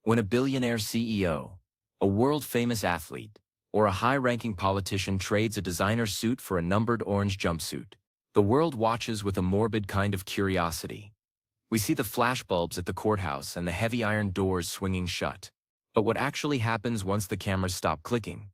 When a billionaire CEO, a world-famous athlete, or a high-ranking politician trades a designer suit for a numbered orange jumpsuit, the world watches with a morbid kind of curiosity. We see the flashbulbs at the courthouse and the heavy iron doors swinging shut. But what actually happens once the cameras stop clicking?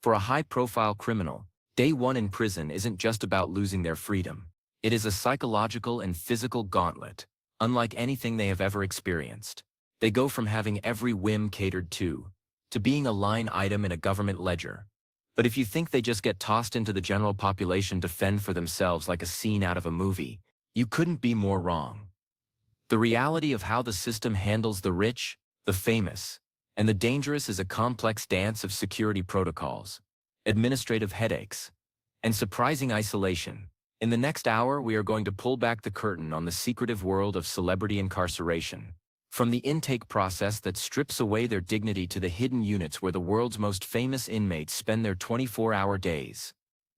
For a high-profile criminal, day one in prison isn't just about losing their freedom. It is a psychological and physical gauntlet, unlike anything they have ever experienced. They go from having every whim catered to being a line item in a government ledger. But if you think they just get tossed into the general population to fend for themselves like a scene out of a movie, you couldn't be more wrong. The reality of how the system handles the rich, the famous, and the dangerous is a complex dance of security protocols, administrative headaches, and surprising isolation. In the next hour, we are going to pull back the curtain on the secretive world of celebrity incarceration. From the intake process that strips away their dignity to the hidden units where the world's most famous inmates spend their 24-hour days.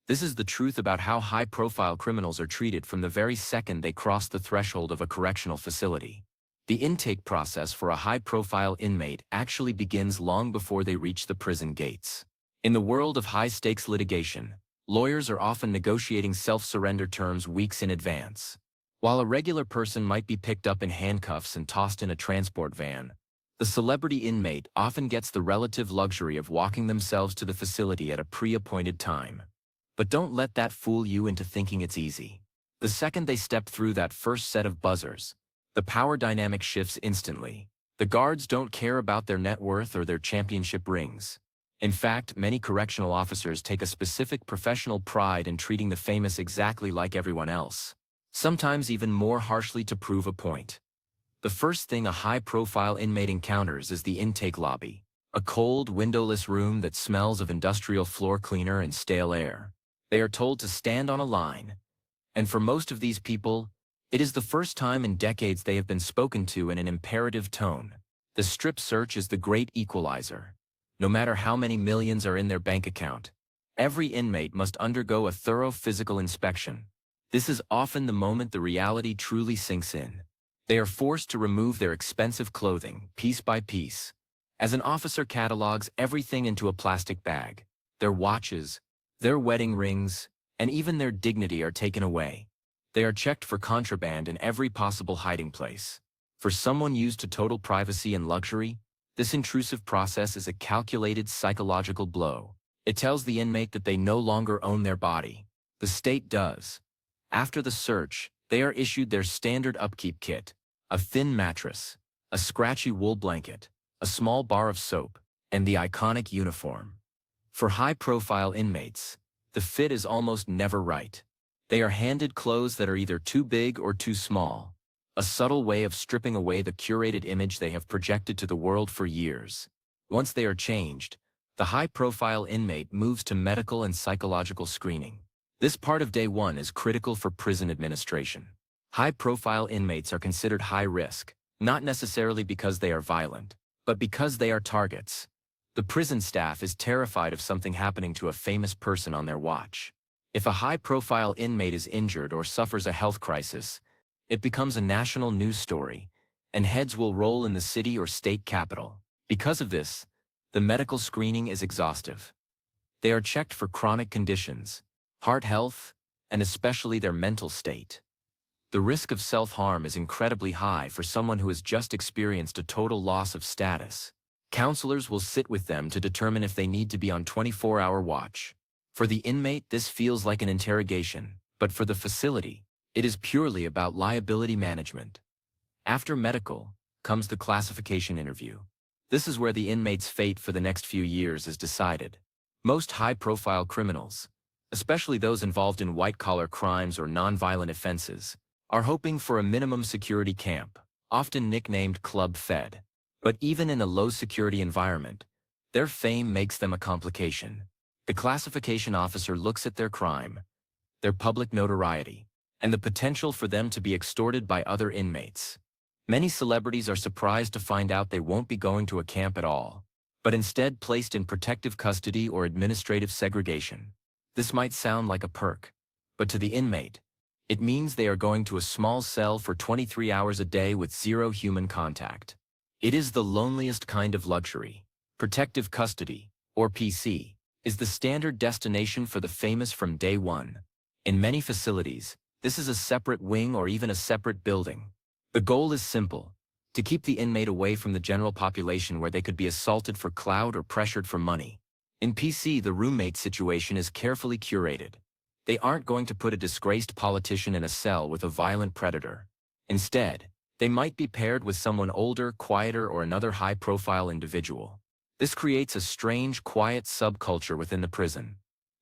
This is the truth about how high-profile criminals are treated from the very second they cross the threshold of a correctional facility. The intake process for a high-profile inmate actually begins long before they reach the prison gates. In the world of high-stakes litigation, lawyers are often negotiating self-surrender terms weeks in advance. While a regular person might be picked up in handcuffs and tossed in a transport van, the celebrity inmate often gets the relative luxury of walking themselves to the facility at a pre-appointed time. But don't let that fool you into thinking it's easy. The second they step through that first set of buzzers, the power dynamic shifts instantly. The guards don't care about their net worth or their championship rings. In fact, many correctional officers take a specific professional pride in treating the famous exactly like everyone else, sometimes even more harshly to prove a point. The first thing a high-profile inmate encounters is the intake lobby, a cold, windowless room that smells of industrial floor cleaner and stale air. They are told to stand on a line, and for most of these people, it is the first time in decades they have been spoken to in an imperative tone. The strip search is the great equalizer. No matter how many millions are in their bank account, every inmate must undergo a thorough physical inspection. This is often the moment the reality truly sinks in. They are forced to remove their expensive clothing, piece by piece. As an officer catalogs everything into a plastic bag, their watches, their wedding rings, and even their dignity are taken away. They are checked for contraband in every possible hiding place. For someone used to total privacy and luxury, this intrusive process is a calculated psychological blow. It tells the inmate that they no longer own their body. The state does. After the search, they are issued their standard upkeep kit, a thin mattress, a scratchy wool blanket, a small bar of soap, and the iconic uniform. For high-profile inmates, the fit is almost never right. They are handed clothes that are either too big or too small, a subtle way of stripping away the curated image they have projected to the world for years. Once they are changed, the high-profile inmate moves to medical and psychological screening. This part of day one is critical for prison administration. High-profile inmates are considered high risk, not necessarily because they are violent, but because they are targets. The prison staff is terrified of something happening to a famous person on their watch. If a high-profile inmate is injured or suffers a health crisis, it becomes a national news story, and heads will roll in the city or state capital. Because of this, the medical screening is exhaustive. They are checked for chronic conditions, heart health, and especially their mental state. The risk of self-harm is incredibly high for someone who has just experienced a total loss of status. Counselors will sit with them to determine if they need to be on 24-hour watch. For the inmate, this feels like an interrogation, but for the facility, it is purely about liability management. After medical, comes the classification interview. This is where the inmate's fate for the next few years is decided. Most high-profile criminals, especially those involved in white-collar crimes or non-violent offenses, are hoping for a minimum security camp, often nicknamed Club Fed. But even in a low-security environment, their fame makes them a complication. The classification officer looks at their crime, their public notoriety, and the potential for them to be extorted by other inmates. Many celebrities are surprised to find out they won't be going to a camp at all, but instead placed in protective custody or administrative segregation. This might sound like a perk, but to the inmate, it means they are going to a small cell for 23 hours a day with zero human contact. It is the loneliest kind of luxury. Protective custody, or PC, is the standard destination for the famous from day one. In many facilities, this is a separate wing or even a separate building. The goal is simple: to keep the inmate away from the general population where they could be assaulted for clout or pressured for money. In PC, the roommate situation is carefully curated. They aren't going to put a disgraced politician in a cell with a violent predator. Instead, they might be paired with someone older, quieter, or another high-profile individual. This creates a strange, quiet subculture within the prison.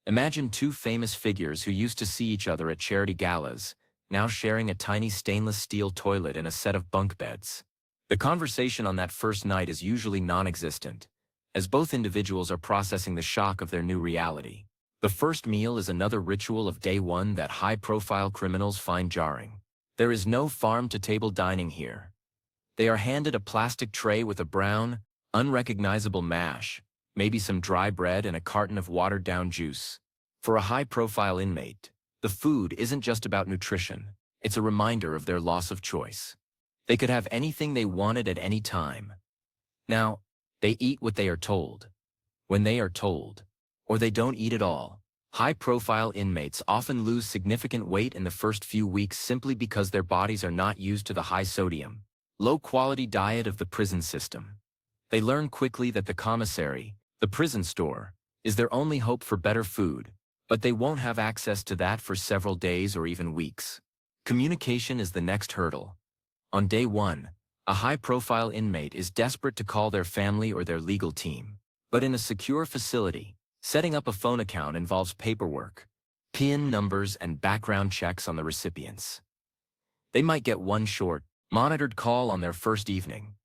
Imagine two famous figures who used to see each other at charity galas, now sharing a tiny stainless steel toilet and a set of bunk beds. The conversation on that first night is usually non-existent, as both individuals are processing the shock of their new reality. The first meal is another ritual of day one that high-profile criminals find jarring. There is no farm-to-table dining here. They are handed a plastic tray with a brown, unrecognizable mash, maybe some dry bread and a carton of watered-down juice. For a high-profile inmate, the food isn't just about nutrition, it's a reminder of their loss of choice. They could have anything they wanted at any time. Now, they eat what they are told, when they are told, or they don't eat at all. High-profile inmates often lose significant weight in the first few weeks simply because their bodies are not used to the high-sodium, low-quality diet of the prison system. They learn quickly that the commissary, the prison store, is their only hope for better food, but they won't have access to that for several days or even weeks. Communication is the next hurdle. On day one, a high-profile inmate is desperate to call their family or their legal team. But in a secure facility, setting up a phone account involves paperwork, PIN numbers, and background checks on the recipients. They might get one short, monitored call on their first evening.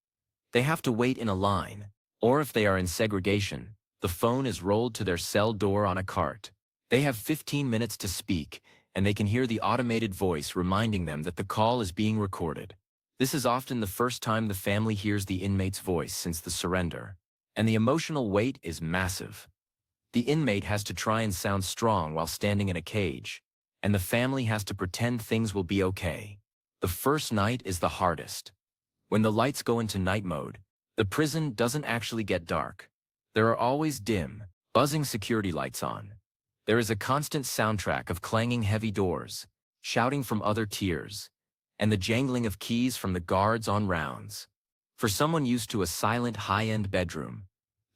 They have to wait in a line, or if they are in segregation, the phone is rolled to their cell door on a cart. They have 15 minutes to speak, and they can hear the automated voice reminding them that the call is being recorded. This is often the first time the family hears the inmate's voice since the surrender, and the emotional weight is massive. The inmate has to try and sound strong while standing in a cage, and the family has to pretend things will be okay. The first night is the hardest. When the lights go into night mode, the prison doesn't actually get dark. There are always dim, buzzing security lights on. There is a constant soundtrack of clanging heavy doors, shouting from other tiers, and the jangling of keys from the guards on rounds. For someone used to a silent, high-end bedroom,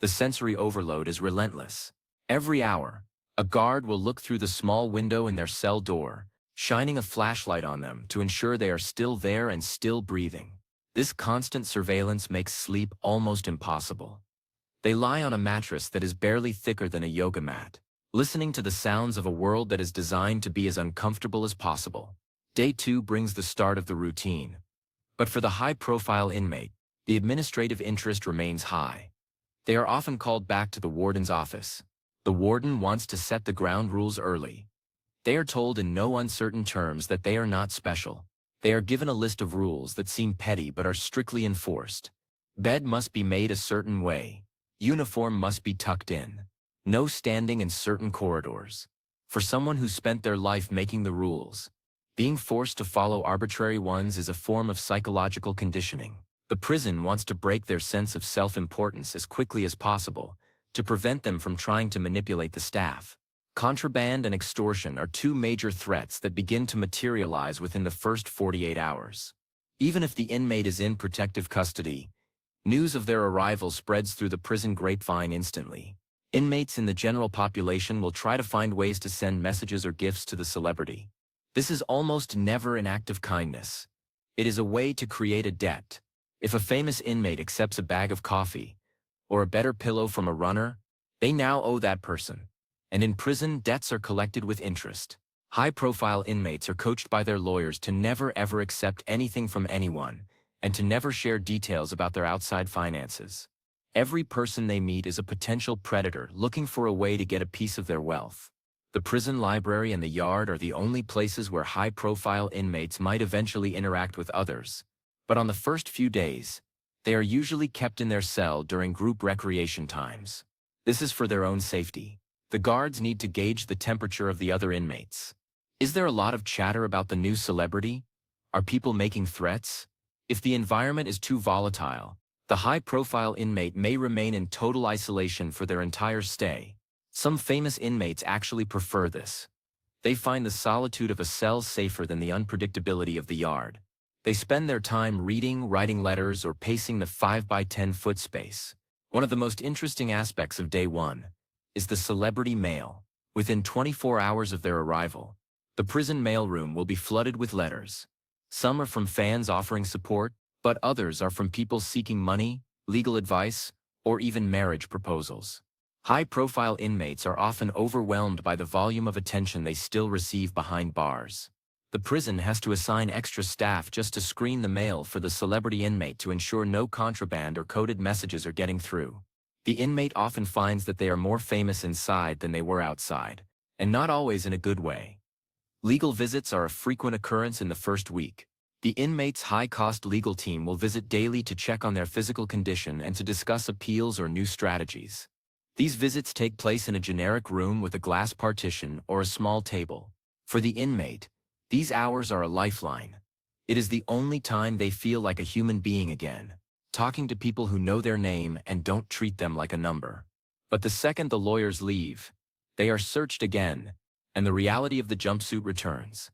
the sensory overload is relentless. Every hour, a guard will look through the small window in their cell door, shining a flashlight on them to ensure they are still there and still breathing. This constant surveillance makes sleep almost impossible. They lie on a mattress that is barely thicker than a yoga mat, listening to the sounds of a world that is designed to be as uncomfortable as possible. Day two brings the start of the routine. But for the high-profile inmate, the administrative interest remains high. They are often called back to the warden's office. The warden wants to set the ground rules early. They are told in no uncertain terms that they are not special. They are given a list of rules that seem petty but are strictly enforced. Bed must be made a certain way. Uniform must be tucked in. No standing in certain corridors. For someone who spent their life making the rules, being forced to follow arbitrary ones is a form of psychological conditioning. The prison wants to break their sense of self-importance as quickly as possible, to prevent them from trying to manipulate the staff. Contraband and extortion are two major threats that begin to materialize within the first 48 hours. Even if the inmate is in protective custody, news of their arrival spreads through the prison grapevine instantly. Inmates in the general population will try to find ways to send messages or gifts to the celebrity. This is almost never an act of kindness. It is a way to create a debt. If a famous inmate accepts a bag of coffee, or a better pillow from a runner, they now owe that person. And in prison, debts are collected with interest. High-profile inmates are coached by their lawyers to never ever accept anything from anyone, and to never share details about their outside finances. Every person they meet is a potential predator looking for a way to get a piece of their wealth. The prison library and the yard are the only places where high-profile inmates might eventually interact with others. But on the first few days, they are usually kept in their cell during group recreation times. This is for their own safety. The guards need to gauge the temperature of the other inmates. Is there a lot of chatter about the new celebrity? Are people making threats? If the environment is too volatile, The high-profile inmate may remain in total isolation for their entire stay. Some famous inmates actually prefer this. They find the solitude of a cell safer than the unpredictability of the yard. They spend their time reading, writing letters, or pacing the 5 by 10 foot space. One of the most interesting aspects of day one is the celebrity mail. Within 24 hours of their arrival, the prison mailroom will be flooded with letters. Some are from fans offering support, but others are from people seeking money, legal advice, or even marriage proposals. High-profile inmates are often overwhelmed by the volume of attention they still receive behind bars. The prison has to assign extra staff just to screen the mail for the celebrity inmate to ensure no contraband or coded messages are getting through. The inmate often finds that they are more famous inside than they were outside, and not always in a good way. Legal visits are a frequent occurrence in the first week. The inmate's high-cost legal team will visit daily to check on their physical condition and to discuss appeals or new strategies. These visits take place in a generic room with a glass partition or a small table. For the inmate, these hours are a lifeline. It is the only time they feel like a human being again, talking to people who know their name and don't treat them like a number. But the second the lawyers leave, they are searched again, and the reality of the jumpsuit returns.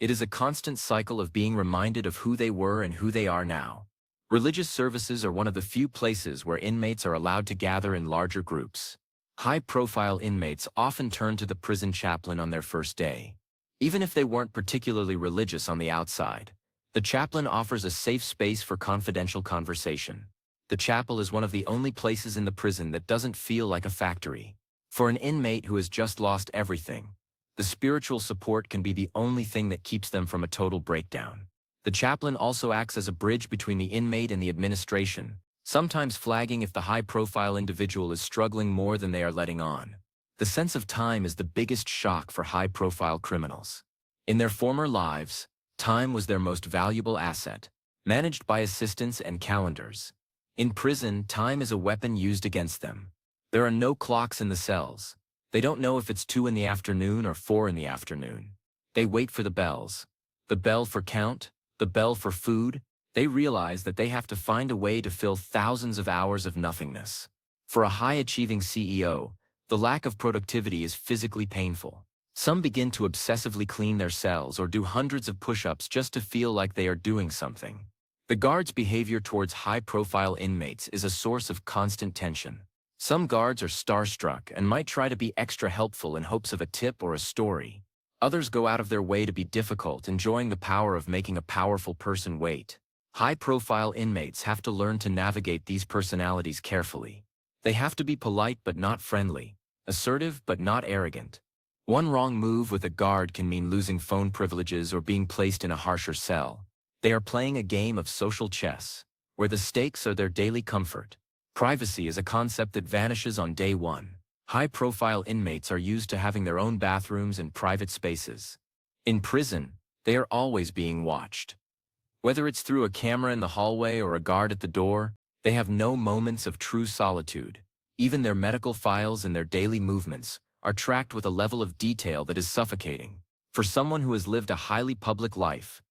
It is a constant cycle of being reminded of who they were and who they are now. Religious services are one of the few places where inmates are allowed to gather in larger groups. High-profile inmates often turn to the prison chaplain on their first day. Even if they weren't particularly religious on the outside, the chaplain offers a safe space for confidential conversation. The chapel is one of the only places in the prison that doesn't feel like a factory. For an inmate who has just lost everything, the spiritual support can be the only thing that keeps them from a total breakdown. The chaplain also acts as a bridge between the inmate and the administration, sometimes flagging if the high-profile individual is struggling more than they are letting on. The sense of time is the biggest shock for high-profile criminals. In their former lives, time was their most valuable asset, managed by assistants and calendars. In prison, time is a weapon used against them. There are no clocks in the cells. They don't know if it's 2 in the afternoon or 4 in the afternoon. They wait for the bells. The bell for count, the bell for food. They realize that they have to find a way to fill thousands of hours of nothingness. For a high-achieving CEO, the lack of productivity is physically painful. Some begin to obsessively clean their cells or do hundreds of push-ups just to feel like they are doing something. The guards' behavior towards high-profile inmates is a source of constant tension. Some guards are starstruck and might try to be extra helpful in hopes of a tip or a story. Others go out of their way to be difficult, enjoying the power of making a powerful person wait. High-profile inmates have to learn to navigate these personalities carefully. They have to be polite but not friendly, assertive but not arrogant. One wrong move with a guard can mean losing phone privileges or being placed in a harsher cell. They are playing a game of social chess, where the stakes are their daily comfort. Privacy is a concept that vanishes on day one. High-profile inmates are used to having their own bathrooms and private spaces. In prison, they are always being watched. Whether it's through a camera in the hallway or a guard at the door, they have no moments of true solitude. Even their medical files and their daily movements are tracked with a level of detail that is suffocating. For someone who has lived a highly public life,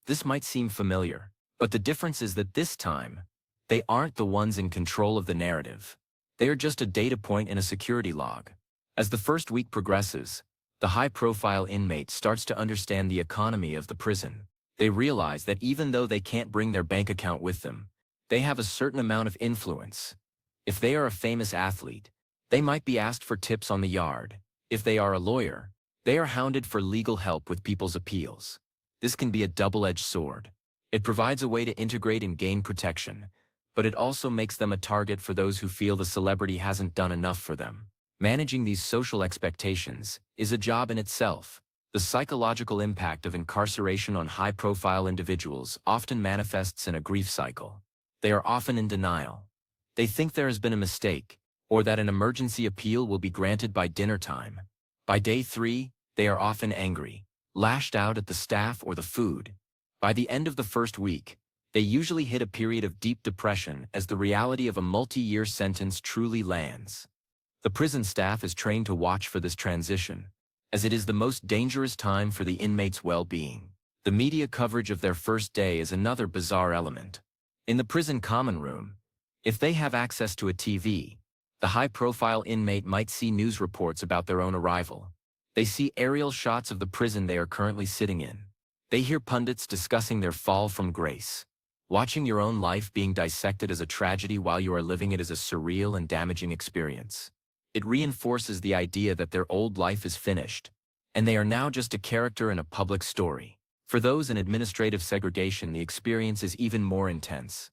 this might seem familiar, but the difference is that this time, they aren't the ones in control of the narrative. They are just a data point in a security log. As the first week progresses, the high-profile inmate starts to understand the economy of the prison. They realize that even though they can't bring their bank account with them, they have a certain amount of influence. If they are a famous athlete, they might be asked for tips on the yard. If they are a lawyer, they are hounded for legal help with people's appeals. This can be a double-edged sword. It provides a way to integrate and gain protection, but it also makes them a target for those who feel the celebrity hasn't done enough for them. Managing these social expectations is a job in itself. The psychological impact of incarceration on high-profile individuals often manifests in a grief cycle. They are often in denial. They think there has been a mistake, or that an emergency appeal will be granted by dinner time. By day 3, they are often angry, lashed out at the staff or the food. By the end of the first week, they usually hit a period of deep depression as the reality of a multi-year sentence truly lands. The prison staff is trained to watch for this transition, as it is the most dangerous time for the inmates' well-being. The media coverage of their first day is another bizarre element. In the prison common room, If they have access to a TV, the high-profile inmate might see news reports about their own arrival. They see aerial shots of the prison they are currently sitting in. They hear pundits discussing their fall from grace. Watching your own life being dissected as a tragedy while you are living it is a surreal and damaging experience. It reinforces the idea that their old life is finished, and they are now just a character in a public story. For those in administrative segregation, the experience is even more intense.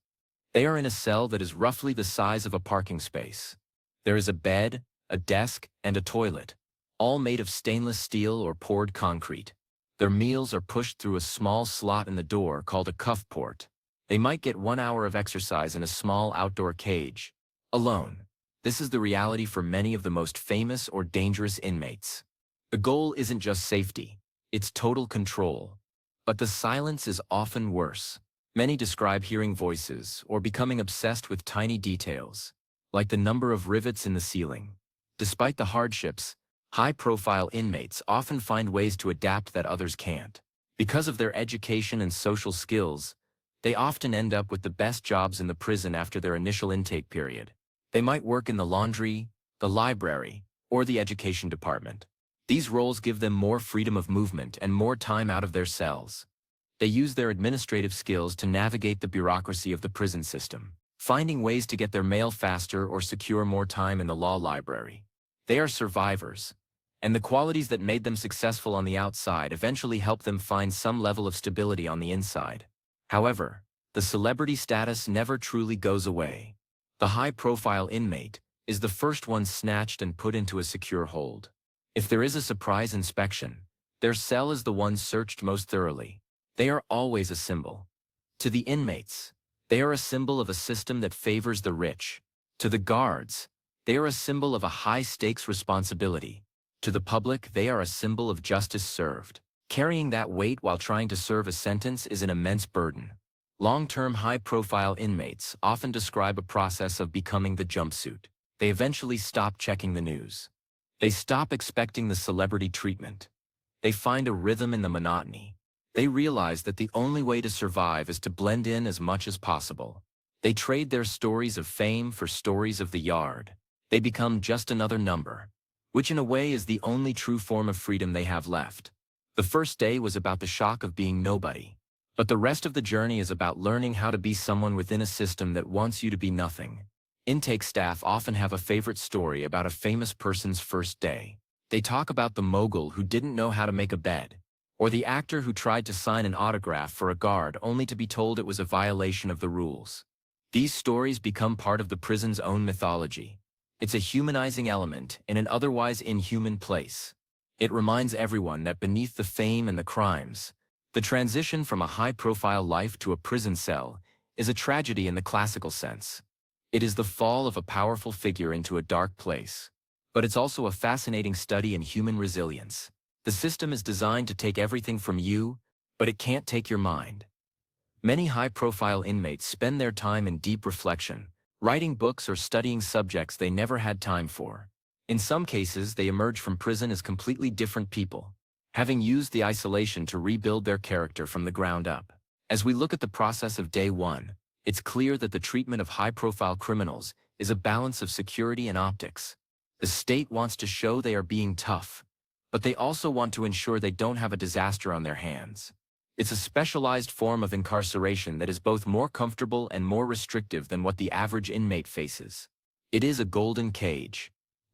They are in a cell that is roughly the size of a parking space. There is a bed, a desk, and a toilet, all made of stainless steel or poured concrete. Their meals are pushed through a small slot in the door called a cuff port. They might get 1 hour of exercise in a small outdoor cage, alone. This is the reality for many of the most famous or dangerous inmates. The goal isn't just safety, it's total control. But the silence is often worse. Many describe hearing voices or becoming obsessed with tiny details, like the number of rivets in the ceiling. Despite the hardships, high-profile inmates often find ways to adapt that others can't. Because of their education and social skills, they often end up with the best jobs in the prison after their initial intake period. They might work in the laundry, the library, or the education department. These roles give them more freedom of movement and more time out of their cells. They use their administrative skills to navigate the bureaucracy of the prison system, finding ways to get their mail faster or secure more time in the law library. They are survivors, and the qualities that made them successful on the outside eventually help them find some level of stability on the inside. However, the celebrity status never truly goes away. The high-profile inmate is the first one snatched and put into a secure hold. If there is a surprise inspection, their cell is the one searched most thoroughly. They are always a symbol. To the inmates, they are a symbol of a system that favors the rich. To the guards, they are a symbol of a high-stakes responsibility. To the public, they are a symbol of justice served. Carrying that weight while trying to serve a sentence is an immense burden. Long-term high-profile inmates often describe a process of becoming the jumpsuit. They eventually stop checking the news. They stop expecting the celebrity treatment. They find a rhythm in the monotony. They realize that the only way to survive is to blend in as much as possible. They trade their stories of fame for stories of the yard. They become just another number, which in a way is the only true form of freedom they have left. The first day was about the shock of being nobody, but the rest of the journey is about learning how to be someone within a system that wants you to be nothing. Intake staff often have a favorite story about a famous person's first day. They talk about the mogul who didn't know how to make a bed, or the actor who tried to sign an autograph for a guard only to be told it was a violation of the rules. These stories become part of the prison's own mythology. It's a humanizing element in an otherwise inhuman place. It reminds everyone that beneath the fame and the crimes, the transition from a high-profile life to a prison cell is a tragedy in the classical sense. It is the fall of a powerful figure into a dark place. But it's also a fascinating study in human resilience. The system is designed to take everything from you, but it can't take your mind. Many high-profile inmates spend their time in deep reflection, writing books or studying subjects they never had time for. In some cases, they emerge from prison as completely different people, having used the isolation to rebuild their character from the ground up. As we look at the process of day one, it's clear that the treatment of high-profile criminals is a balance of security and optics. The state wants to show they are being tough, but they also want to ensure they don't have a disaster on their hands. It's a specialized form of incarceration that is both more comfortable and more restrictive than what the average inmate faces. It is a golden cage,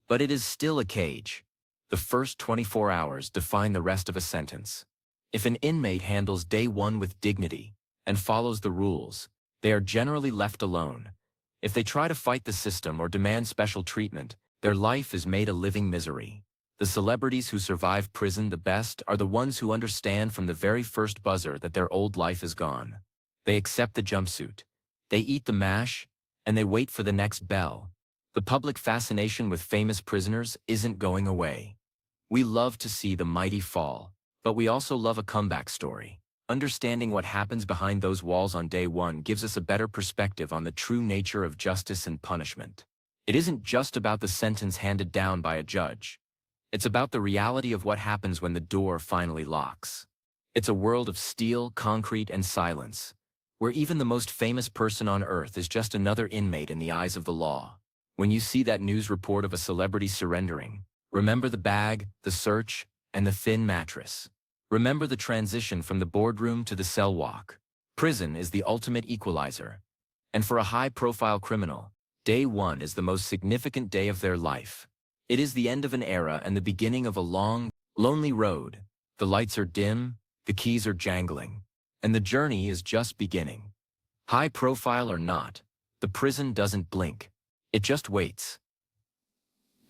but it is still a cage. The first 24 hours define the rest of a sentence. If an inmate handles day one with dignity and follows the rules, they are generally left alone. If they try to fight the system or demand special treatment, their life is made a living misery. The celebrities who survive prison the best are the ones who understand from the very first buzzer that their old life is gone. They accept the jumpsuit. They eat the mash, and they wait for the next bell. The public fascination with famous prisoners isn't going away. We love to see the mighty fall, but we also love a comeback story. Understanding what happens behind those walls on day one gives us a better perspective on the true nature of justice and punishment. It isn't just about the sentence handed down by a judge. It's about the reality of what happens when the door finally locks. It's a world of steel, concrete, and silence, where even the most famous person on earth is just another inmate in the eyes of the law. When you see that news report of a celebrity surrendering, remember the bag, the search, and the thin mattress. Remember the transition from the boardroom to the cell walk. Prison is the ultimate equalizer. And for a high-profile criminal, day one is the most significant day of their life. It is the end of an era and the beginning of a long, lonely road. The lights are dim, the keys are jangling, and the journey is just beginning. High profile or not, the prison doesn't blink. It just waits.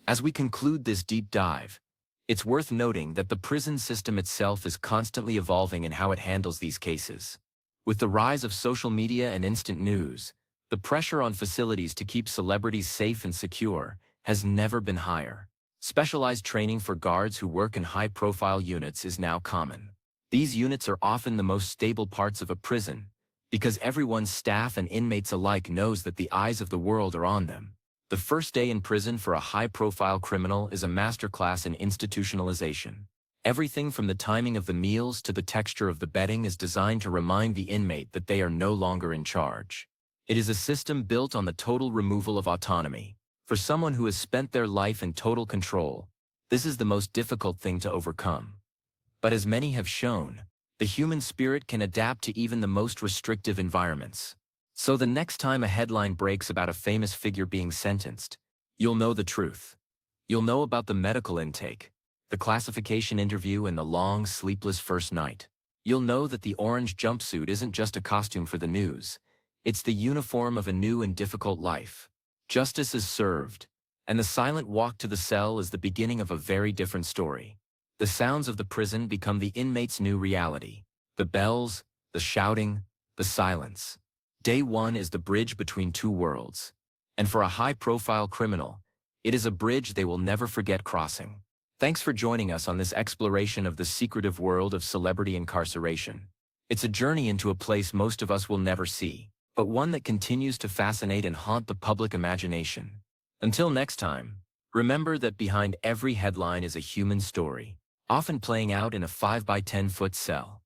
As we conclude this deep dive, it's worth noting that the prison system itself is constantly evolving in how it handles these cases. With the rise of social media and instant news, the pressure on facilities to keep celebrities safe and secure has never been higher. Specialized training for guards who work in high-profile units is now common. These units are often the most stable parts of a prison, because everyone's staff and inmates alike knows that the eyes of the world are on them. The first day in prison for a high-profile criminal is a masterclass in institutionalization. Everything from the timing of the meals to the texture of the bedding is designed to remind the inmate that they are no longer in charge. It is a system built on the total removal of autonomy. For someone who has spent their life in total control, this is the most difficult thing to overcome. But as many have shown, the human spirit can adapt to even the most restrictive environments. So the next time a headline breaks about a famous figure being sentenced, you'll know the truth. You'll know about the medical intake, the classification interview, and the long, sleepless first night. You'll know that the orange jumpsuit isn't just a costume for the news. It's the uniform of a new and difficult life. Justice is served, and the silent walk to the cell is the beginning of a very different story. The sounds of the prison become the inmate's new reality. The bells, the shouting, the silence. Day one is the bridge between two worlds. And for a high-profile criminal, it is a bridge they will never forget crossing. Thanks for joining us on this exploration of the secretive world of celebrity incarceration. It's a journey into a place most of us will never see, but one that continues to fascinate and haunt the public imagination. Until next time, remember that behind every headline is a human story, often playing out in a 5 by 10 foot cell.